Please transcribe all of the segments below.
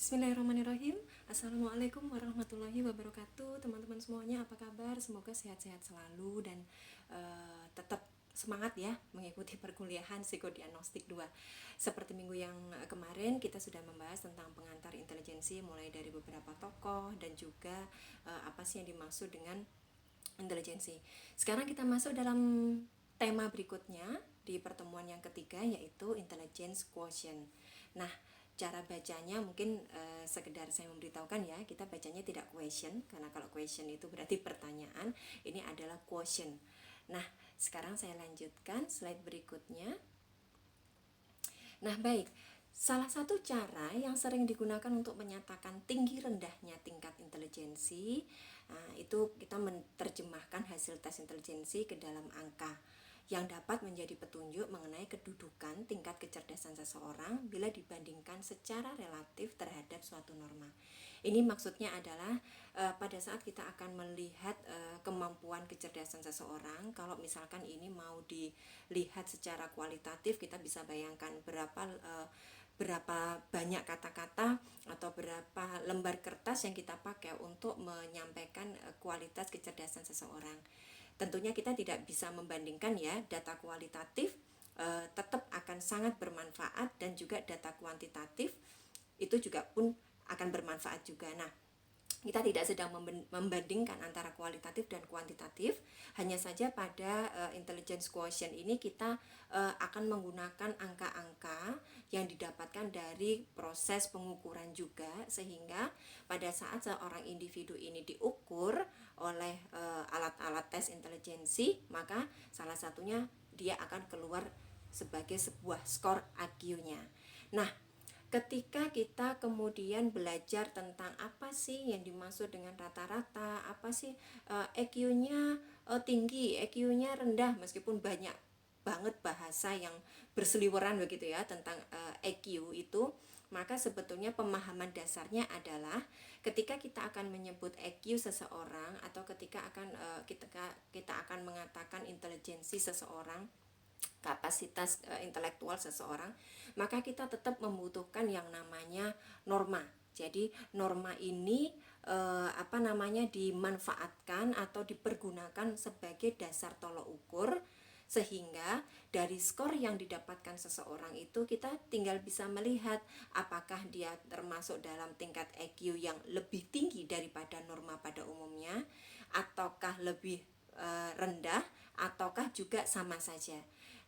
Bismillahirrahmanirrahim. Assalamualaikum warahmatullahi wabarakatuh. Teman-teman semuanya, apa kabar? Semoga sehat-sehat selalu dan tetap semangat ya mengikuti perkuliahan psikodiagnostik 2. Seperti minggu yang kemarin kita sudah membahas tentang pengantar intelijensi mulai dari beberapa tokoh dan juga apa sih yang dimaksud dengan intelijensi. Sekarang kita masuk dalam tema berikutnya di pertemuan yang ketiga, yaitu intelligence quotient. Nah, cara bacanya mungkin sekedar saya memberitahukan ya, kita bacanya tidak question, karena kalau question itu berarti pertanyaan, ini adalah quotient. Nah, sekarang saya lanjutkan slide berikutnya. Nah, baik. Salah satu cara yang sering digunakan untuk menyatakan tinggi rendahnya tingkat intelijensi, itu kita menerjemahkan hasil tes intelijensi ke dalam angka yang dapat menjadi petunjuk mengenai kedudukan tingkat kecerdasan seseorang bila dibandingkan secara relatif terhadap suatu norma. Ini maksudnya adalah pada saat kita akan melihat kemampuan kecerdasan seseorang, kalau misalkan ini mau dilihat secara kualitatif, kita bisa bayangkan berapa banyak kata-kata atau berapa lembar kertas yang kita pakai untuk menyampaikan kualitas kecerdasan seseorang. Tentunya kita tidak bisa membandingkan ya, data kualitatif tetap akan sangat bermanfaat dan juga data kuantitatif itu juga pun akan bermanfaat juga. Nah, kita tidak sedang membandingkan antara kualitatif dan kuantitatif, hanya saja pada intelligence quotient ini kita akan menggunakan angka-angka yang didapatkan dari proses pengukuran juga, sehingga pada saat seorang individu ini diukur oleh alat-alat tes intelijensi, maka salah satunya dia akan keluar sebagai sebuah skor IQ-nya. Nah, ketika kita kemudian belajar tentang apa sih yang dimaksud dengan rata-rata, apa sih EQ-nya tinggi, EQ-nya rendah, meskipun banyak banget bahasa yang berseliweran begitu ya tentang EQ itu, maka sebetulnya pemahaman dasarnya adalah ketika kita akan menyebut EQ seseorang atau ketika kita akan mengatakan intelijensi seseorang, kapasitas intelektual seseorang, maka kita tetap membutuhkan yang namanya norma. Jadi norma ini dimanfaatkan atau dipergunakan sebagai dasar tolok ukur, sehingga dari skor yang didapatkan seseorang itu kita tinggal bisa melihat apakah dia termasuk dalam tingkat EQ yang lebih tinggi daripada norma pada umumnya, ataukah lebih rendah, ataukah juga sama saja.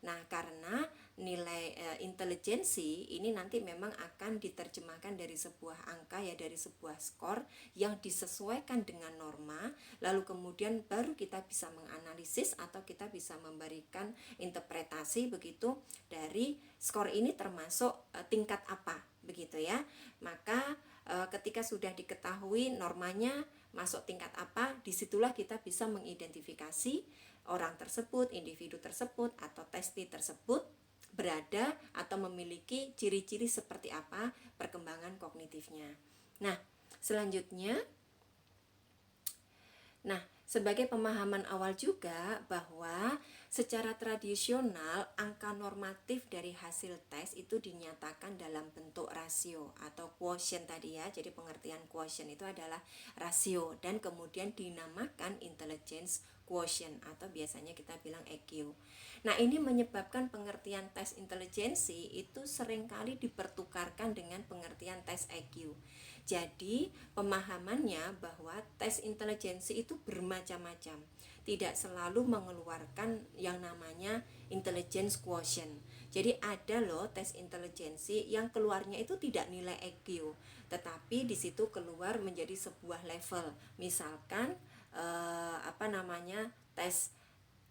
Nah, karena nilai intelijensi ini nanti memang akan diterjemahkan dari sebuah angka ya, dari sebuah skor yang disesuaikan dengan norma, lalu kemudian baru kita bisa menganalisis atau kita bisa memberikan interpretasi begitu dari skor ini termasuk tingkat apa begitu ya. Maka ketika sudah diketahui normanya masuk tingkat apa, disitulah kita bisa mengidentifikasi orang tersebut, individu tersebut, atau testi tersebut berada atau memiliki ciri-ciri seperti apa perkembangan kognitifnya. Nah, selanjutnya, sebagai pemahaman awal juga bahwa secara tradisional angka normatif dari hasil tes itu dinyatakan dalam bentuk rasio atau quotient tadi ya. Jadi pengertian quotient itu adalah rasio dan kemudian dinamakan intelligence quotient atau biasanya kita bilang EQ. Nah, ini menyebabkan pengertian tes intelijensi itu seringkali dipertukarkan dengan pengertian tes EQ. Jadi, pemahamannya bahwa tes intelijensi itu bermacam-macam. Tidak selalu mengeluarkan yang namanya intelligence quotient. Jadi ada loh tes intelijensi yang keluarnya itu tidak nilai EQ, tetapi di situ keluar menjadi sebuah level. Misalkan tes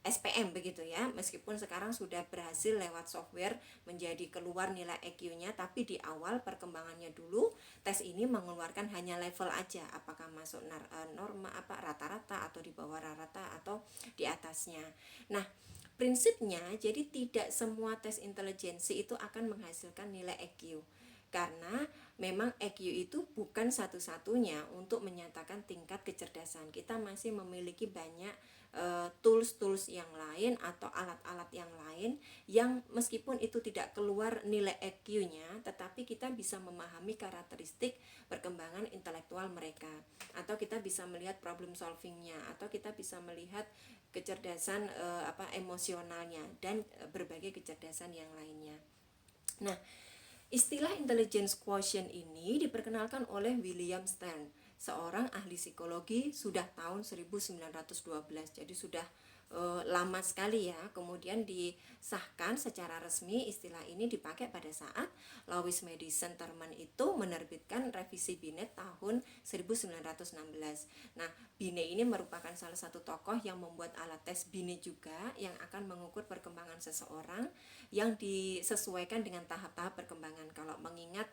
SPM begitu ya, meskipun sekarang sudah berhasil lewat software menjadi keluar nilai EQ-nya, tapi di awal perkembangannya dulu tes ini mengeluarkan hanya level aja, apakah masuk norma rata-rata atau di bawah rata-rata atau di atasnya. Nah, prinsipnya jadi tidak semua tes intelijensi itu akan menghasilkan nilai EQ. Karena memang EQ itu bukan satu-satunya untuk menyatakan tingkat kecerdasan. Kita masih memiliki banyak tools-tools yang lain atau alat-alat yang lain yang meskipun itu tidak keluar nilai EQ-nya, tetapi kita bisa memahami karakteristik perkembangan intelektual mereka, atau kita bisa melihat problem solving-nya, atau kita bisa melihat kecerdasan emosionalnya dan berbagai kecerdasan yang lainnya. Nah, istilah intelligence quotient ini diperkenalkan oleh William Stern, seorang ahli psikologi sudah tahun 1912. Jadi sudah lama sekali ya. Kemudian disahkan secara resmi istilah ini dipakai pada saat Louis Madison Thurman itu menerbitkan revisi Binet tahun 1916. Nah, Binet ini merupakan salah satu tokoh yang membuat alat tes Binet juga yang akan mengukur perkembangan seseorang yang disesuaikan dengan tahap-tahap perkembangan. Kalau mengingat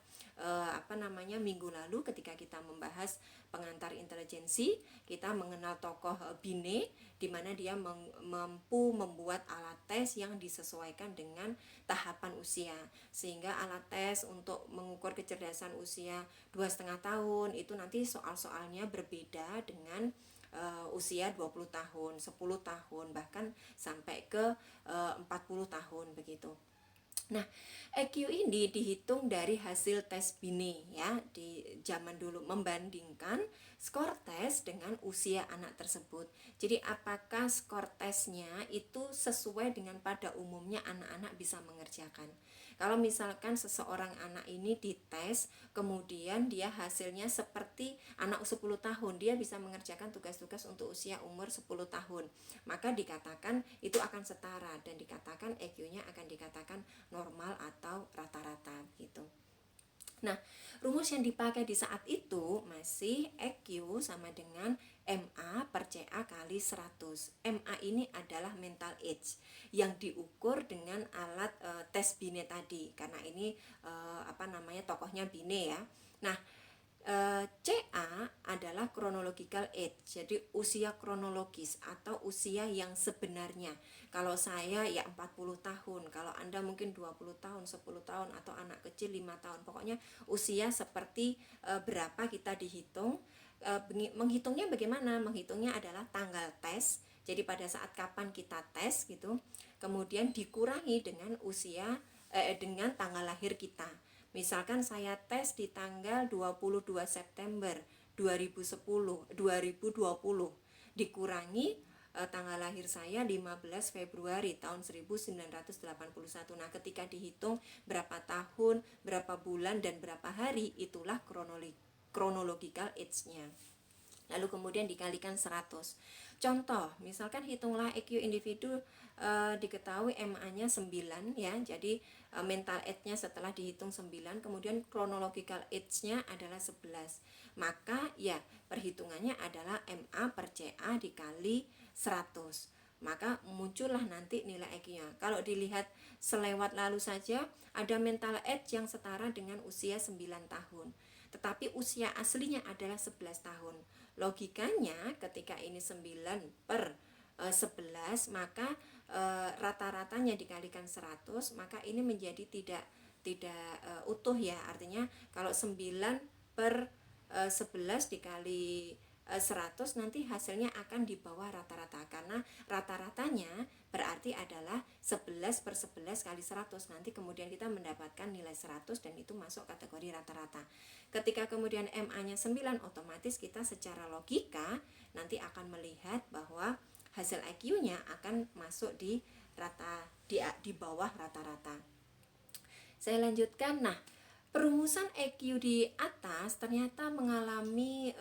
minggu lalu ketika kita membahas pengantar intelijensi, kita mengenal tokoh Binet di mana dia mampu membuat alat tes yang disesuaikan dengan tahapan usia, sehingga alat tes untuk mengukur kecerdasan usia 2,5 tahun itu nanti soal-soalnya berbeda dengan usia 20 tahun, 10 tahun, bahkan sampai ke 40 tahun begitu. Nah, EQ ini dihitung dari hasil tes Binet ya di zaman dulu, membandingkan skor tes dengan usia anak tersebut. Jadi apakah skor tesnya itu sesuai dengan pada umumnya anak-anak bisa mengerjakan. Kalau misalkan seseorang anak ini dites, kemudian dia hasilnya seperti anak 10 tahun, dia bisa mengerjakan tugas-tugas untuk usia umur 10 tahun, maka dikatakan itu akan setara dan dikatakan EQ-nya akan dikatakan normal atau rata-rata gitu. Nah, rumus yang dipakai di saat itu masih EQ sama dengan MA per CA kali 100. MA ini adalah mental age yang diukur dengan alat tes Binet tadi, karena ini tokohnya Binet ya. Nah, CA adalah chronological age, jadi usia kronologis atau usia yang sebenarnya. Kalau saya ya 40 tahun, kalau Anda mungkin 20 tahun, 10 tahun, atau anak kecil 5 tahun. Pokoknya usia seperti berapa kita dihitung. Menghitungnya bagaimana? Menghitungnya adalah tanggal tes. Jadi pada saat kapan kita tes gitu, kemudian dikurangi dengan usia dengan tanggal lahir kita. Misalkan saya tes di tanggal 22 September 2020, dikurangi tanggal lahir saya 15 Februari tahun 1981. Nah, ketika dihitung berapa tahun, berapa bulan, dan berapa hari, itulah chronological age-nya. Lalu kemudian dikalikan 100. Contoh, misalkan hitunglah EQ individu diketahui MA-nya 9 ya. Jadi mental age-nya setelah dihitung 9, kemudian chronological age-nya adalah 11. Maka ya perhitungannya adalah MA per CA dikali 100. Maka muncullah nanti nilai EQ-nya. Kalau dilihat selewat lalu saja, ada mental age yang setara dengan usia 9 tahun. Tetapi usia aslinya adalah 11 tahun. Logikanya ketika ini 9 per 11, maka rata-ratanya dikalikan 100, maka ini menjadi tidak utuh ya. Artinya kalau 9 per 11 dikali 100 nanti hasilnya akan di bawah rata-rata, karena rata-ratanya berarti adalah 11 per 11 kali 100. Nanti kemudian kita mendapatkan nilai 100 dan itu masuk kategori rata-rata. Ketika kemudian MA-nya 9, otomatis kita secara logika nanti akan melihat bahwa hasil IQ-nya akan masuk di bawah rata-rata. Saya lanjutkan. Nah, perumusan EQ di atas ternyata mengalami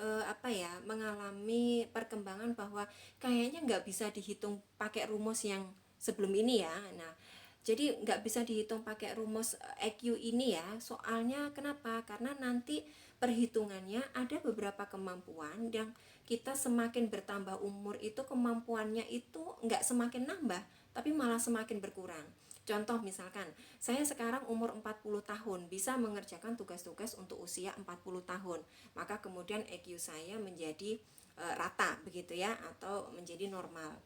mengalami perkembangan bahwa kayaknya nggak bisa dihitung pakai rumus yang sebelum ini ya. Nah, jadi nggak bisa dihitung pakai rumus EQ ini ya. Soalnya kenapa? Karena nanti perhitungannya ada beberapa kemampuan yang kita semakin bertambah umur itu kemampuannya itu nggak semakin nambah, tapi malah semakin berkurang. Contoh misalkan, saya sekarang umur 40 tahun, bisa mengerjakan tugas-tugas untuk usia 40 tahun. Maka kemudian EQ saya menjadi rata begitu ya, atau menjadi normal.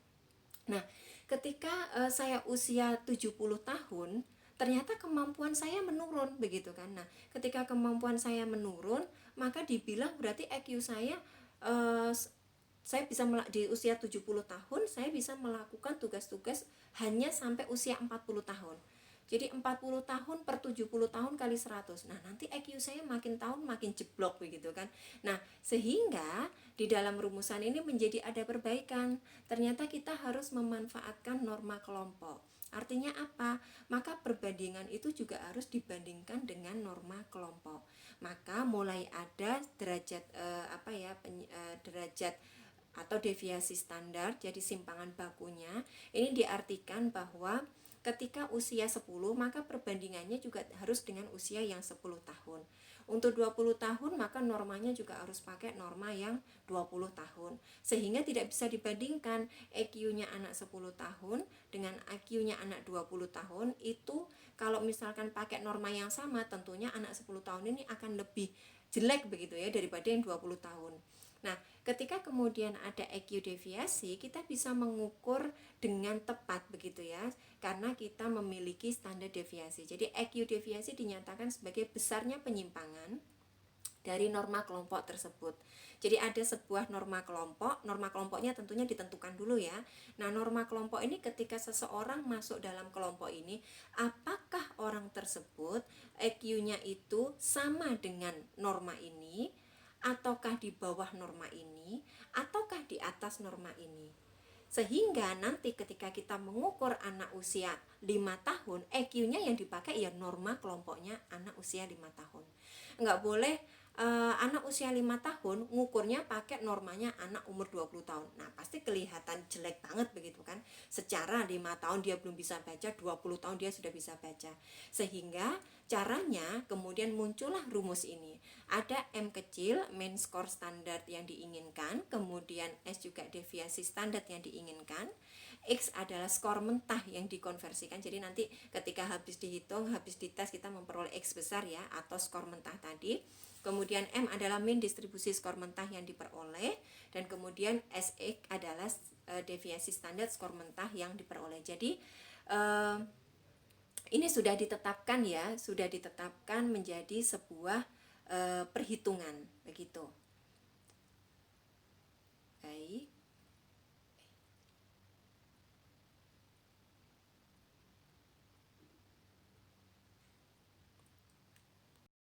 Nah, ketika saya usia 70 tahun, ternyata kemampuan saya menurun begitu kan. Nah, ketika kemampuan saya menurun, maka dibilang berarti IQ eh, saya bisa di usia 70 tahun saya bisa melakukan tugas-tugas hanya sampai usia 40 tahun. Jadi 40 tahun per 70 tahun kali 100. Nah, nanti IQ saya makin tahun makin jeblok begitu kan. Nah, sehingga di dalam rumusan ini menjadi ada perbaikan. Ternyata kita harus memanfaatkan norma kelompok. Artinya apa? Maka perbandingan itu juga harus dibandingkan dengan norma kelompok. Maka mulai ada derajat derajat atau deviasi standar, jadi simpangan bakunya. Ini diartikan bahwa ketika usia 10 maka perbandingannya juga harus dengan usia yang 10 tahun. Untuk 20 tahun maka normanya juga harus pakai norma yang 20 tahun. Sehingga tidak bisa dibandingkan IQ-nya anak 10 tahun dengan IQ-nya anak 20 tahun. Itu kalau misalkan pakai norma yang sama, tentunya anak 10 tahun ini akan lebih jelek begitu ya daripada yang 20 tahun. Nah, ketika kemudian ada IQ deviasi, kita bisa mengukur dengan tepat begitu ya, karena kita memiliki standar deviasi. Jadi IQ deviasi dinyatakan sebagai besarnya penyimpangan dari norma kelompok tersebut. Jadi ada sebuah norma kelompoknya tentunya ditentukan dulu ya. Nah, norma kelompok ini ketika seseorang masuk dalam kelompok ini, apakah orang tersebut IQ-nya itu sama dengan norma ini, ataukah di bawah norma ini, ataukah di atas norma ini. Sehingga nanti ketika kita mengukur anak usia 5 tahun, EQ-nya yang dipakai ya norma kelompoknya anak usia 5 tahun. Enggak boleh anak usia 5 tahun ngukurnya pakai normanya anak umur 20 tahun. Nah, pasti kelihatan jelek banget begitu kan. Secara 5 tahun dia belum bisa baca, 20 tahun dia sudah bisa baca. Sehingga caranya kemudian muncullah rumus ini. Ada M kecil, mean score standar yang diinginkan, kemudian S juga deviasi standar yang diinginkan, X adalah skor mentah yang dikonversikan. Jadi nanti ketika habis dihitung, habis dites kita memperoleh X besar ya, atau skor mentah tadi. Kemudian M adalah mean distribusi skor mentah yang diperoleh, dan kemudian SX adalah deviasi standar skor mentah yang diperoleh. Jadi ini sudah ditetapkan ya, sudah ditetapkan menjadi sebuah perhitungan begitu. Baik.